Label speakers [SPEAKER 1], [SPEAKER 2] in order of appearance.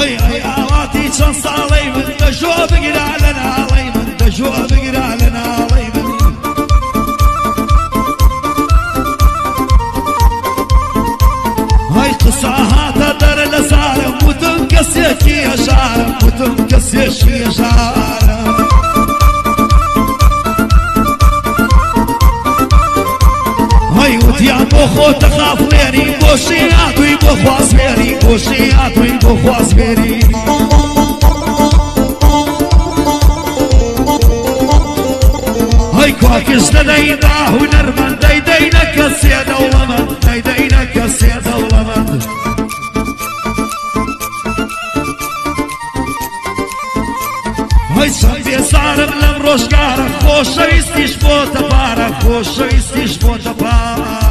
[SPEAKER 1] هي هياواتي چەند ساڵەی من دەژۆ بگرا لە ناڵەی من دەژۆ بگرا لە ناڵەی من هەی قسە هاتە دەرە لە زارم وتم کەسێکی هەژارم وتم کەسێکی هەژارم هەی وتیان بۆ خۆتە خافڵێری بۆشی هاتووی بۆ خوازمێری بۆشی هاتووی بۆ خوازمێری هەی کواکش دەدەیدا هونەرمەند دەیدەینە کەسێ دەوڵەمەند دەیدەینە کەسێ دەوڵەمەند هەی چەند بێزارم لەم ڕۆژگارە خۆشەویستیش بۆتە پارە خۆشەویستیش بۆتە پارە